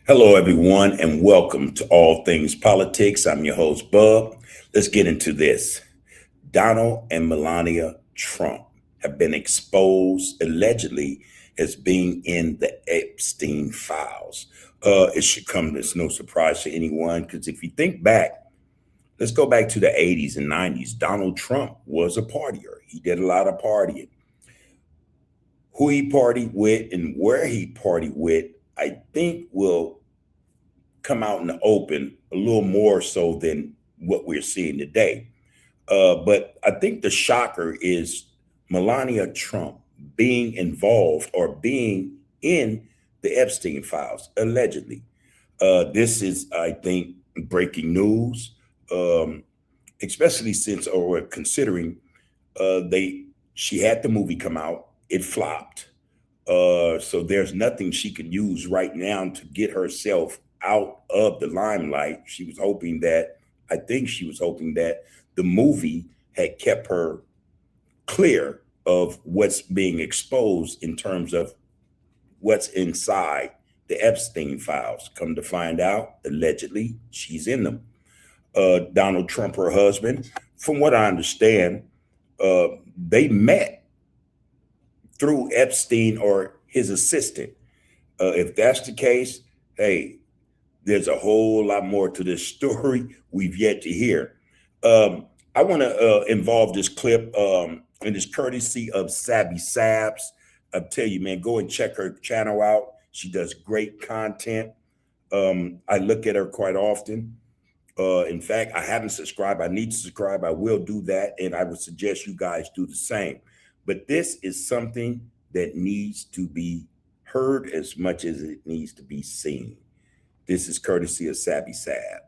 Hello, everyone, and welcome to All Things Politics. I'm your host, Bub. Let's get into this. Donald and Melania Trump have been exposed allegedly as being in the Epstein files. It should come as no surprise to anyone because if you think back, let's go back to the 80s and 90s. Donald Trump was a partier. He did a lot of partying. Who he partied with and where he partied with, I think will come out in the open a little more so than what we're seeing today. But I think the shocker is Melania Trump being involved or being in the Epstein files, allegedly. This is, I think, breaking news, especially since or considering she had the movie come out, it flopped. So there's nothing she can use right now to get herself out of the limelight. I think she was hoping that the movie had kept her clear of what's being exposed in terms of what's inside the Epstein files. Come to find out, allegedly, she's in them. Donald Trump, her husband, from what I understand, they met through Epstein or his assistant. If that's the case, hey, there's a whole lot more to this story we've yet to hear. I want to involve this clip, and it's courtesy of Sabby Sabs. I tell you, man, go and check her channel out. She does great content. I look at her quite often. In fact, I haven't subscribed. I need to subscribe. I will do that, and I would suggest you guys do the same. But this is something that needs to be heard as much as it needs to be seen. This is courtesy of Sabby Sab.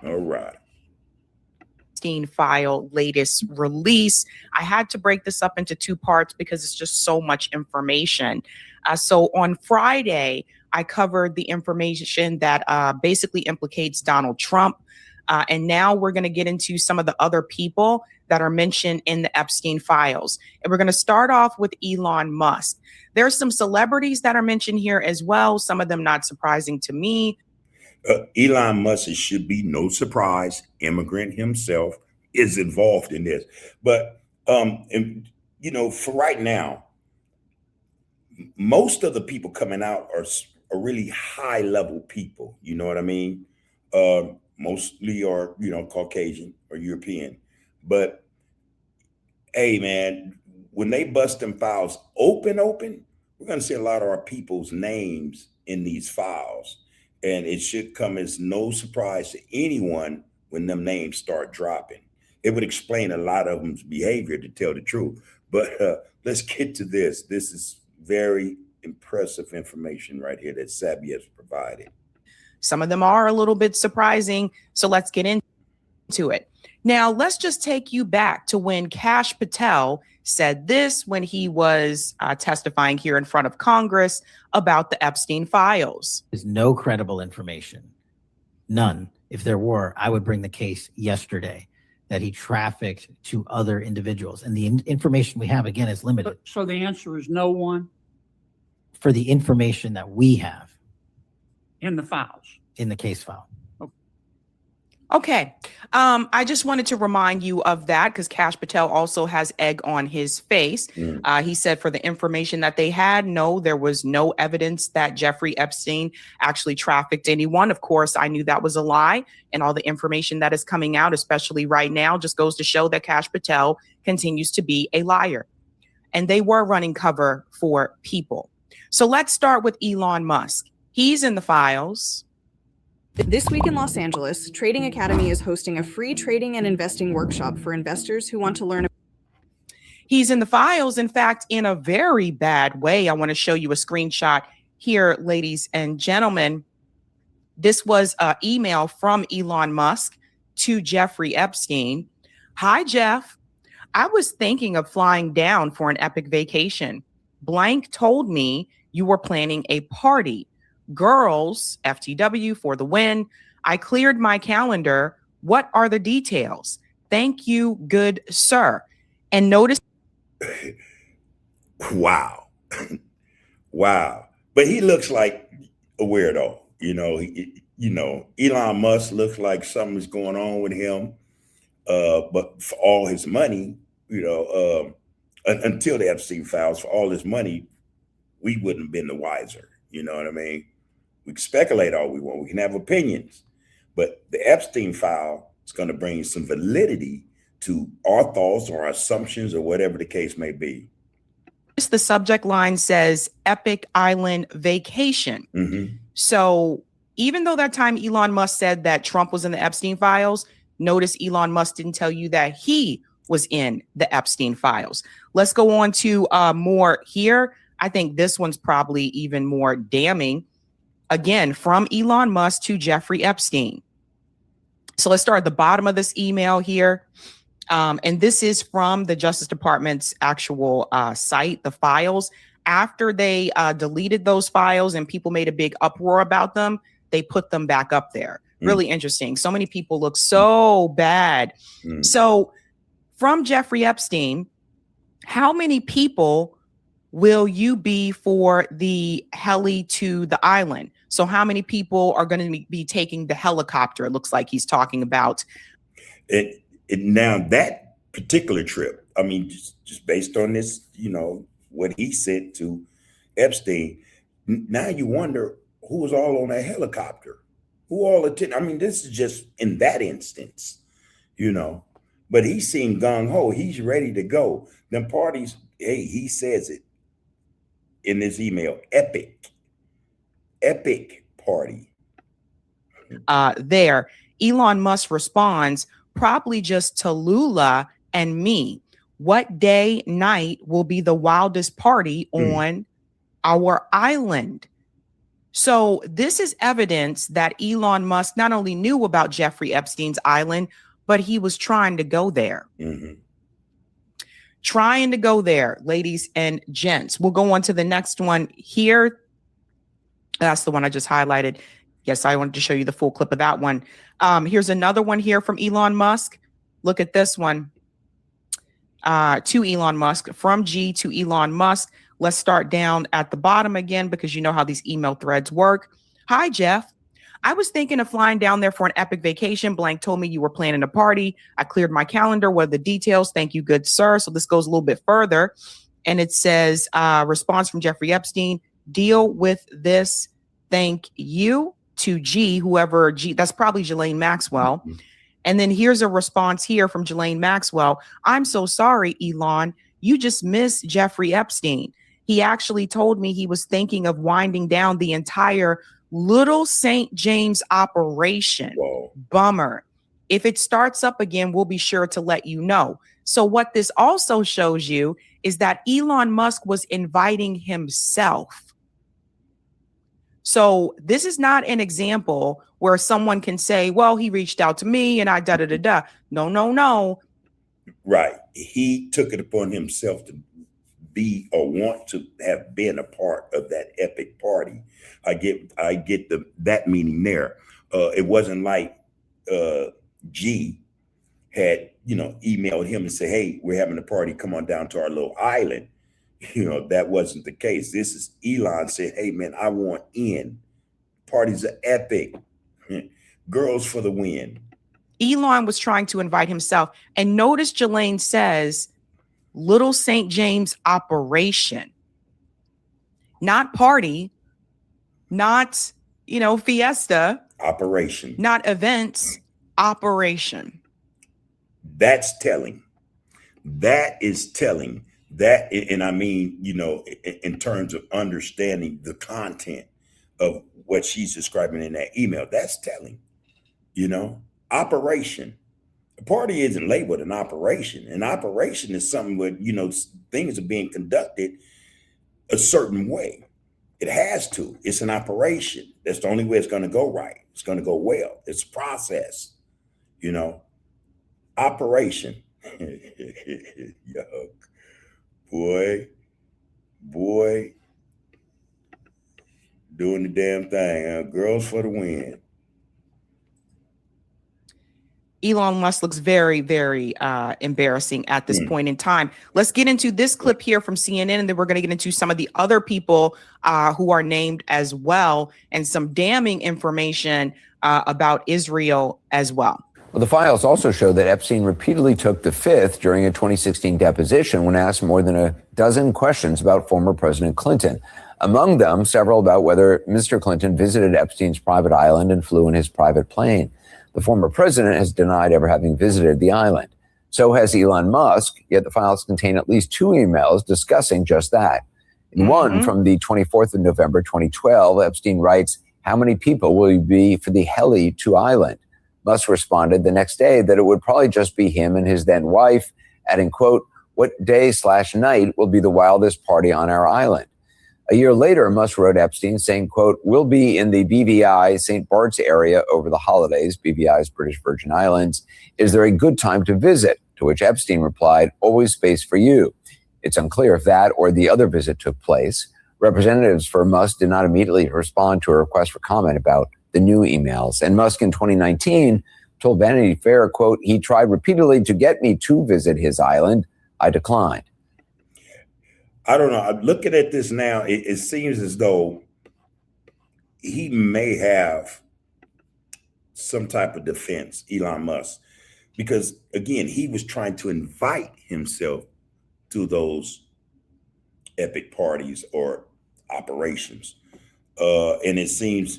All right. Epstein file latest release. I had to break this up into two parts because it's just so much information. So on Friday, I covered the information that basically implicates Donald Trump. And now we're going to get into some of the other people that are mentioned in the Epstein files. And we're going to start off with Elon Musk. There's some celebrities that are mentioned here as well, some of them not surprising to me. Elon Musk, it should be no surprise, immigrant himself is involved in this. But, for right now, most of the people coming out are really high level people. You know what I mean? Mostly are, Caucasian or European. But hey, man, when they bust them files open, we're going to see a lot of our people's names in these files. And it should come as no surprise to anyone when them names start dropping. It would explain a lot of them's behavior, to tell the truth. But let's get to this. This is very impressive information right here that Sabby has provided. Some of them are a little bit surprising. So let's get into it. Now, let's just take you back to when Kash Patel said this when he was testifying here in front of Congress about the Epstein files. There's no credible information. None. If there were, I would bring the case yesterday that he trafficked to other individuals. And the information we have, again, is limited. So the answer is no one? For the information that we have. In the files? In the case file. Okay. I just wanted to remind you of that because Kash Patel also has egg on his face. He said for the information that they had, no, there was no evidence that Jeffrey Epstein actually trafficked anyone. Of course, I knew that was a lie. And all the information that is coming out, especially right now, just goes to show that Kash Patel continues to be a liar. And they were running cover for people. So let's start with Elon Musk. He's in the files. This week in Los Angeles, Trading Academy is hosting a free trading and investing workshop for investors who want to learn. He's in the files, in fact, in a very bad way. I want to show you a screenshot here, ladies and gentlemen. This was an email from Elon Musk to Jeffrey Epstein. Hi, Jeff. I was thinking of flying down for an epic vacation. Blank told me you were planning a party. Girls, FTW for the win. I cleared my calendar. What are the details? Thank you, good sir. And notice Wow. Wow. But he looks like a weirdo. Elon Musk looks like something's going on with him. But for all his money, until the Epstein files, for all his money, we wouldn't have been the wiser. You know what I mean? We can speculate all we want. We can have opinions. But the Epstein file is going to bring some validity to our thoughts or our assumptions or whatever the case may be. The subject line says Epic Island Vacation. Mm-hmm. So even though that time Elon Musk said that Trump was in the Epstein files, notice Elon Musk didn't tell you that he was in the Epstein files. Let's go on to more here. I think this one's probably even more damning. Again, from Elon Musk to Jeffrey Epstein. So let's start at the bottom of this email here. And this is from the Justice Department's actual site, the files. After they deleted those files and people made a big uproar about them, they put them back up there. Really interesting. So many people look so bad. So from Jeffrey Epstein, how many people will you be for the heli to the island? So how many people are going to be taking the helicopter? It looks like he's talking about. Now that particular trip, I mean, just based on this, what he sent to Epstein, now you wonder who was all on that helicopter, who all attended. I mean, this is just in that instance, but he seemed gung-ho. He's ready to go. Them parties, hey, he says it in this email, epic party. There, Elon Musk responds, probably just Tallulah and me. What day, night will be the wildest party on our island? So this is evidence that Elon Musk not only knew about Jeffrey Epstein's island, but he was trying to go there. Trying to go there, ladies and gents. We'll go on to the next one here. That's the one I just highlighted. Yes, I wanted to show you the full clip of that one. Here's another one here from Elon Musk. Look at this one. To Elon Musk, from G to Elon Musk. Let's start down at the bottom again, because you know how these email threads work. Hi, Jeff. I was thinking of flying down there for an epic vacation. Blank told me you were planning a party. I cleared my calendar. What are the details? Thank you, good sir. So this goes a little bit further. And it says, response from Jeffrey Epstein, deal with this. Thank you. To G, whoever G, that's probably Ghislaine Maxwell. And then here's a response here from Ghislaine Maxwell. I'm so sorry, Elon. You just missed Jeffrey Epstein. He actually told me he was thinking of winding down the entire Little St. James operation. Whoa. Bummer. If it starts up again, we'll be sure to let you know. So what this also shows you is that Elon Musk was inviting himself. So this is not an example where someone can say, well, he reached out to me and I da-da-da-da. No. Right. He took it upon himself to be or want to have been a part of that epic party. I get that meaning there. It wasn't like G had, emailed him and say, hey, we're having a party. Come on down to our little island. That wasn't the case. This is Elon said, hey, man, I want in. Parties are epic. Girls for the win. Elon was trying to invite himself. And notice Ghislaine says, Little St. James operation. Not party. Not, fiesta. Operation. Not events. Operation. That's telling. That is telling. That, and I mean, in terms of understanding the content of what she's describing in that email, that's telling, operation. A party isn't labeled an operation. An operation is something where, things are being conducted a certain way. It has to. It's an operation. That's the only way it's going to go right. It's going to go well. It's a process, operation. Yuck. Boy, doing the damn thing. Girls for the win. Elon Musk looks very, very embarrassing at this point in time. Let's get into this clip here from CNN, and then we're going to get into some of the other people who are named as well, and some damning information about Israel as well. Well, the files also show that Epstein repeatedly took the fifth during a 2016 deposition when asked more than a dozen questions about former President Clinton. Among them, several about whether Mr. Clinton visited Epstein's private island and flew in his private plane. The former president has denied ever having visited the island. So has Elon Musk, yet the files contain at least 2 emails discussing just that. In one from the 24th of November, 2012, Epstein writes, "How many people will you be for the heli to island?" Musk responded the next day that it would probably just be him and his then wife, adding, quote, "What day/night will be the wildest party on our island?" A year later, Musk wrote Epstein saying, quote, "We'll be in the BVI St. Bart's area over the holidays," BVI's British Virgin Islands. "Is there a good time to visit?" To which Epstein replied, "Always space for you." It's unclear if that or the other visit took place. Representatives for Musk did not immediately respond to a request for comment about the new emails. And Musk in 2019 told Vanity Fair, quote, "He tried repeatedly to get me to visit his island. I declined." I don't know. I'm looking at this now. It seems as though he may have some type of defense, Elon Musk, because again, he was trying to invite himself to those epic parties or operations. And it seems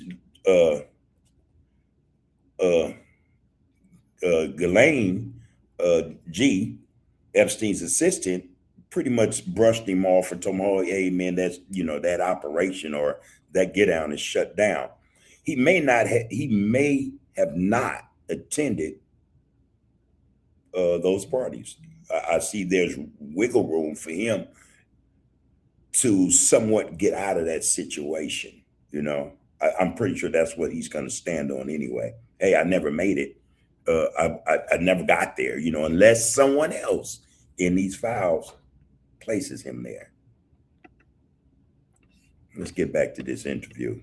Ghislaine G, Epstein's assistant, pretty much brushed him off and told him, "Oh, hey man, that's that operation or that get down is shut down." He may have not attended those parties. I see there's wiggle room for him to somewhat get out of that situation. I'm pretty sure that's what he's going to stand on anyway. Hey, I never made it. I never got there, unless someone else in these files places him there. Let's get back to this interview.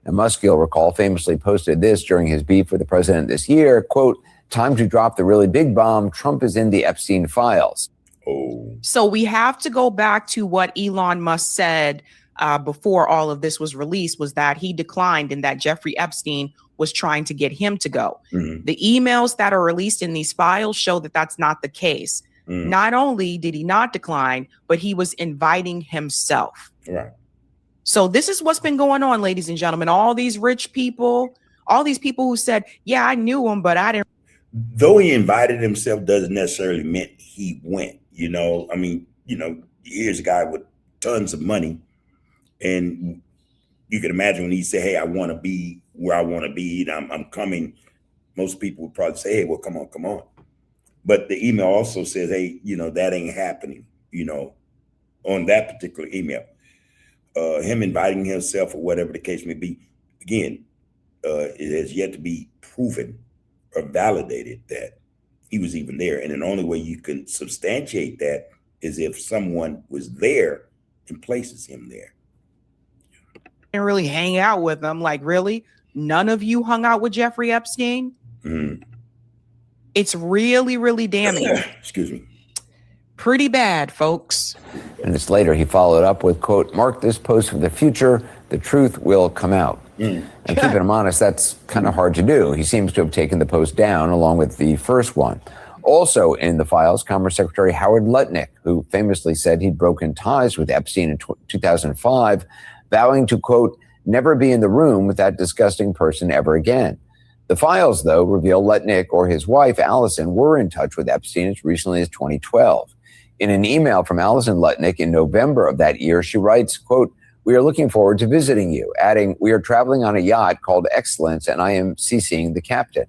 And Musk, you'll recall, famously posted this during his beef with the president this year, quote, "Time to drop the really big bomb. Trump is in the Epstein files." Oh. So we have to go back to what Elon Musk said before all of this was released, was that he declined and that Jeffrey Epstein was trying to get him to go. The emails that are released in these files show that that's not the case. Not only did he not decline, but he was inviting himself. Right. So this is what's been going on, ladies and gentlemen. All these rich people, all these people who said, "Yeah, I knew him, but I didn't." Though he invited himself doesn't necessarily mean he went. I mean, here's a guy with tons of money, and you can imagine when he said, "Hey, I want to be where I want to be, and I'm coming." Most people would probably say, "Hey, well, come on." But the email also says, "Hey, that ain't happening." On that particular email, him inviting himself or whatever the case may be. Again, it has yet to be proven or validated that he was even there. And the only way you can substantiate that is if someone was there and places him there. Didn't really hang out with him. Like, really? None of you hung out with Jeffrey Epstein? It's really, really damning. Excuse me. Pretty bad, folks. Minutes later, he followed up with, quote, "Mark this post for the future. The truth will come out." And keeping him honest, that's kind of hard to do. He seems to have taken the post down along with the first one. Also in the files, Commerce Secretary Howard Lutnick, who famously said he'd broken ties with Epstein in 2005, vowing to, quote, "never be in the room with that disgusting person ever again." The files, though, reveal Lutnick or his wife, Allison, were in touch with Epstein as recently as 2012. In an email from Allison Lutnick in November of that year, she writes, quote, "We are looking forward to visiting you," adding, "We are traveling on a yacht called Excellence, and I am CCing the captain."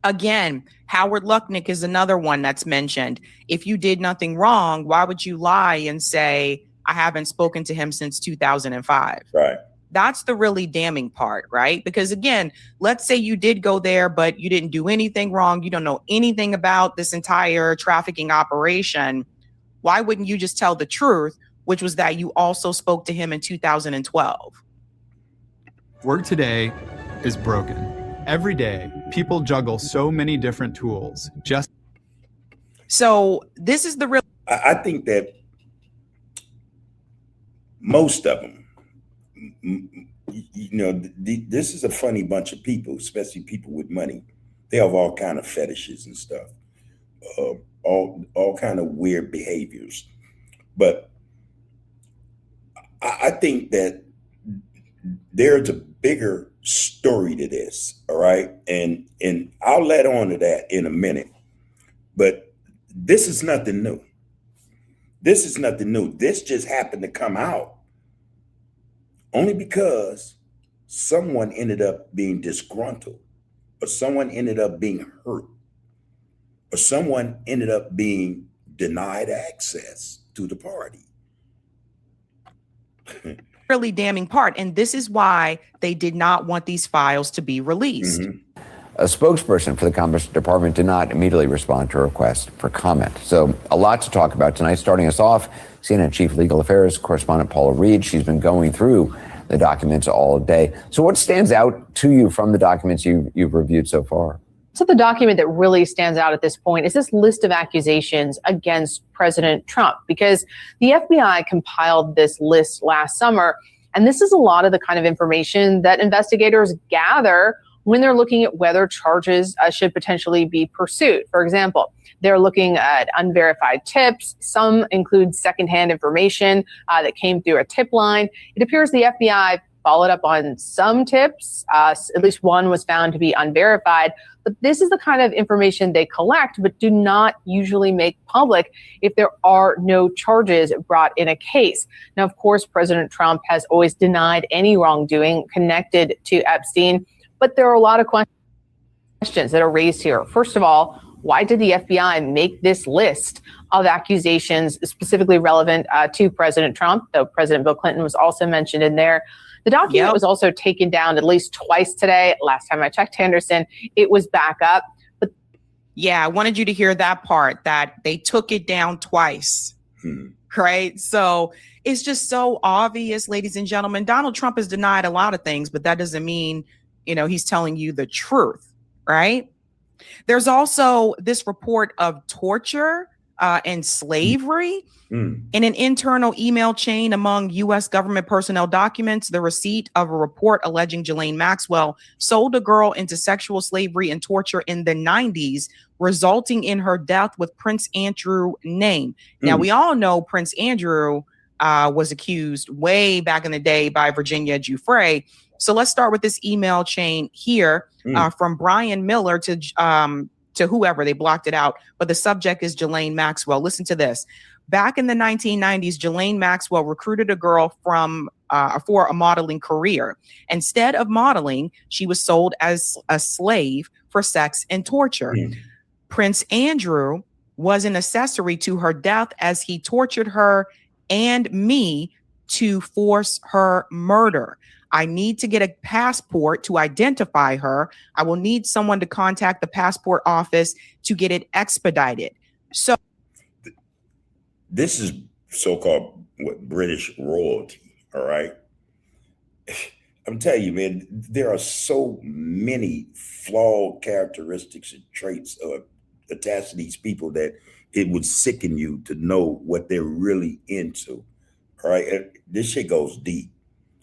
Again, Howard Lutnick is another one that's mentioned. If you did nothing wrong, why would you lie and say, "I haven't spoken to him since 2005? Right. That's the really damning part, right? Because again, let's say you did go there, but you didn't do anything wrong. You don't know anything about this entire trafficking operation. Why wouldn't you just tell the truth, which was that you also spoke to him in 2012? Work today is broken. Every day, people juggle so many different tools just. So this is the real. I think that most of them, this is a funny bunch of people, especially people with money. They have all kind of fetishes and stuff, all kind of weird behaviors. But I think that there's a bigger story to this, all right? And I'll let on to that in a minute. But this is nothing new. This is nothing new. This just happened to come out only because someone ended up being disgruntled, or someone ended up being hurt, or someone ended up being denied access to the party. Really damning part. And this is why they did not want these files to be released. Mm-hmm. A spokesperson for the Commerce Department did not immediately respond to a request for comment. So a lot to talk about tonight. Starting us off, CNN Chief Legal Affairs correspondent Paula Reed. She's been going through the documents all day. So what stands out to you from the documents you've reviewed so far? So the document that really stands out at this point is this list of accusations against President Trump, because the FBI compiled this list last summer. And this is a lot of the kind of information that investigators gather when they're looking at whether charges should potentially be pursued. For example, they're looking at unverified tips. Some include secondhand information that came through a tip line. It appears the FBI followed up on some tips. At least one was found to be unverified. But this is the kind of information they collect, but do not usually make public if there are no charges brought in a case. Now, of course, President Trump has always denied any wrongdoing connected to Epstein. But there are a lot of questions that are raised here. First of all, why did the FBI make this list of accusations specifically relevant to President Trump, though President Bill Clinton was also mentioned in there? The document was also taken down at least twice today. Last time I checked, Anderson, it was back up. But yeah, I wanted you to hear that part, that they took it down twice. Right? So it's just so obvious, ladies and gentlemen. Donald Trump has denied a lot of things, but that doesn't mean he's telling you the truth, right? There's also this report of torture and slavery in an internal email chain among U.S. government personnel documents. The receipt of a report alleging Ghislaine Maxwell sold a girl into sexual slavery and torture in the 90s, resulting in her death with Prince Andrew name. Now, we all know Prince Andrew was accused way back in the day by Virginia Giuffre. So let's start with this email chain here from Brian Miller to whoever. They blocked it out, but the subject is Ghislaine Maxwell. Listen to this. Back in the 1990s, Ghislaine Maxwell recruited a girl for a modeling career. Instead of modeling, she was sold as a slave for sex and torture. Prince Andrew was an accessory to her death as he tortured her and me to force her murder. I need to get a passport to identify her. I will need someone to contact the passport office to get it expedited. So this is so-called British royalty, all right? I'm telling you, man, there are so many flawed characteristics and traits attached to these people that it would sicken you to know what they're really into, all right? And this shit goes deep.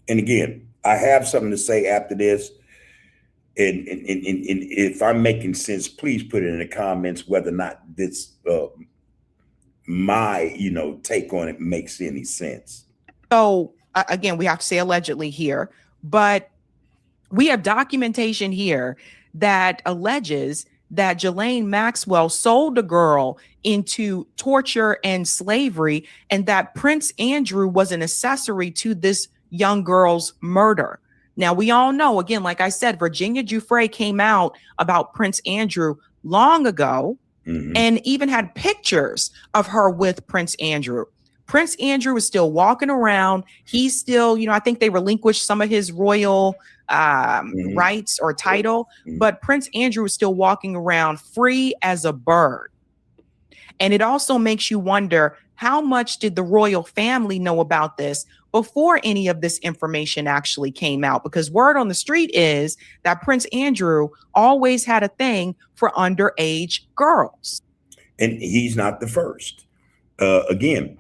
And again, I have something to say after this. And if I'm making sense, please put it in the comments whether or not this my take on it makes any sense. So again, we have to say allegedly here, but we have documentation here that alleges that Ghislaine Maxwell sold a girl into torture and slavery, and that Prince Andrew was an accessory to this young girl's murder. Now, we all know, again, like I said, Virginia Giuffre came out about Prince Andrew long ago and even had pictures of her with Prince Andrew. Prince Andrew is still walking around. He's still, I think they relinquished some of his royal rights or title, but Prince Andrew is still walking around free as a bird. And it also makes you wonder, how much did the royal family know about this before any of this information actually came out, because word on the street is that Prince Andrew always had a thing for underage girls. And he's not the first. Again,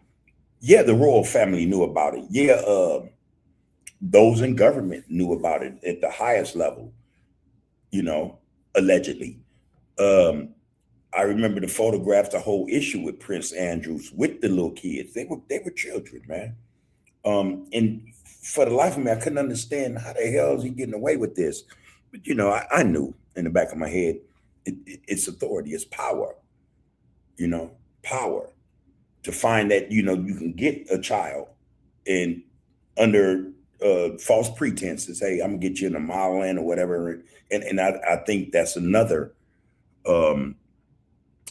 yeah, the royal family knew about it. Yeah, those in government knew about it at the highest level, allegedly. I remember the photographs, the whole issue with Prince Andrews with the little kids. They were children, man. And for the life of me, I couldn't understand how the hell is he getting away with this. But I knew in the back of my head, it's authority, it's power. Power to find that you can get a child and under false pretenses. Hey, I'm gonna get you in a modeling or whatever, and I think that's another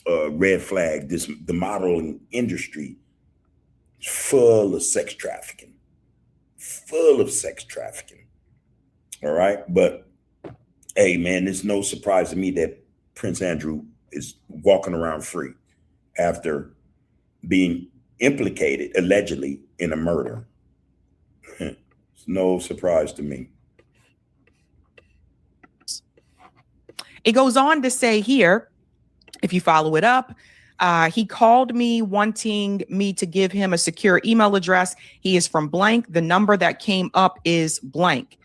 red flag. The modeling industry is full of sex trafficking, All right, but hey, man, it's no surprise to me that Prince Andrew is walking around free after being implicated allegedly in a murder. It's no surprise to me. It goes on to say here, if you follow it up, he called me wanting me to give him a secure email address. He is from blank. The number that came up is blank.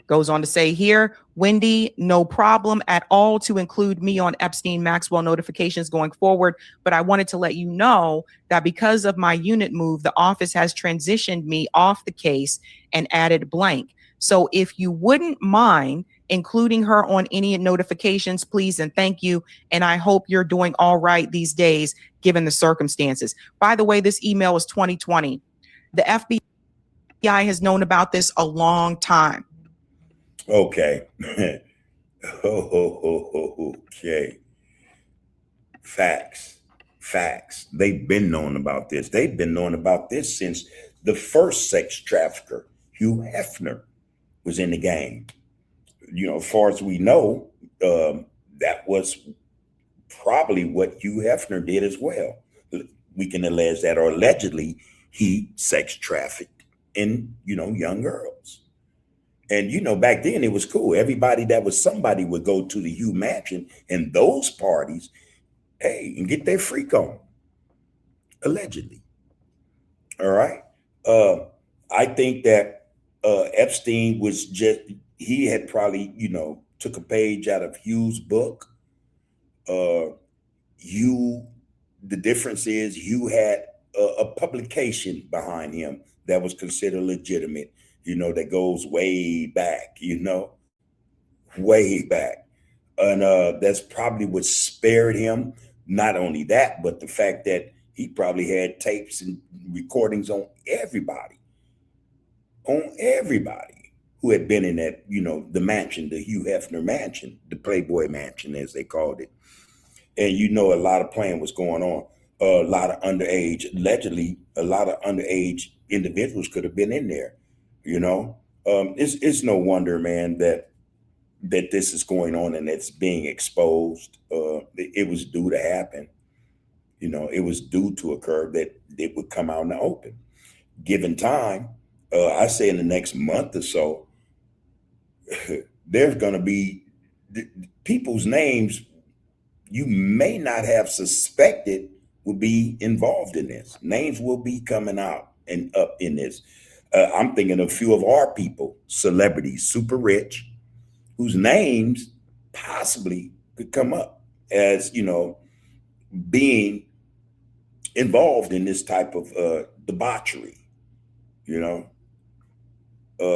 Goes on to say here, Wendy, no problem at all to include me on Epstein Maxwell notifications going forward. But I wanted to let you know that because of my unit move, the office has transitioned me off the case and added blank. So if you wouldn't mind including her on any notifications, please and thank you. And I hope you're doing all right these days, given the circumstances. By the way, this email is 2020. The FBI has known about this a long time. Okay. Okay. Facts. They've been knowing about this. They've been knowing about this since the first sex trafficker, Hugh Hefner, was in the game. As far as we know, that was probably what Hugh Hefner did as well. We can allege that, or allegedly, he sex trafficked in, young girls. And, back then it was cool. Everybody that was somebody would go to the Hugh Mansion and those parties, hey, and get their freak on, allegedly. All right. I think that Epstein was he had probably, took a page out of Hugh's book. Hugh, the difference is Hugh had a publication behind him that was considered legitimate. That goes way back, way back. And that's probably what spared him. Not only that, but the fact that he probably had tapes and recordings on everybody who had been in that, the mansion, the Hugh Hefner mansion, the Playboy mansion, as they called it. And, a lot of playing was going on. A lot of underage, allegedly, a lot of underage individuals could have been in there. It's no wonder, man, that this is going on and it's being exposed. It was due to happen. It was due to occur that it would come out in the open. Given time, I say in the next month or so, there's going to be people's names you may not have suspected will be involved in this. Names will be coming out and up in this. I'm thinking of a few of our people, celebrities, super rich, whose names possibly could come up as, being involved in this type of debauchery,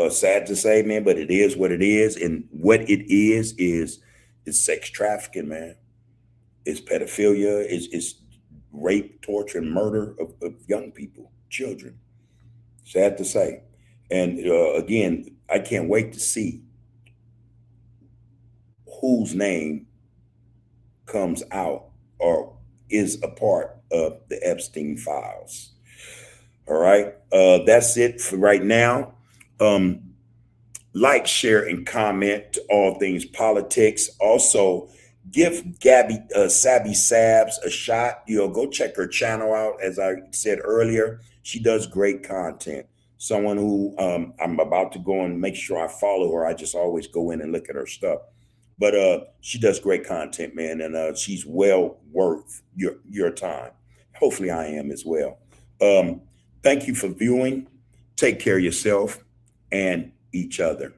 sad to say, man, but it is what it is. And what it is sex trafficking, man. It's pedophilia, it's rape, torture, and murder of young people, children. Sad to say. And again, I can't wait to see whose name comes out or is a part of the Epstein files. All right. That's it for right now. Like, share, and comment to All Things Politics. Also, give Gabby Savvy Sabs a shot. Go check her channel out. As I said earlier, she does great content. someone who I'm about to go and make sure I follow her. I just always go in and look at her stuff. But she does great content, man, and she's well worth your time. Hopefully I am as well. Thank you for viewing. Take care of yourself and each other.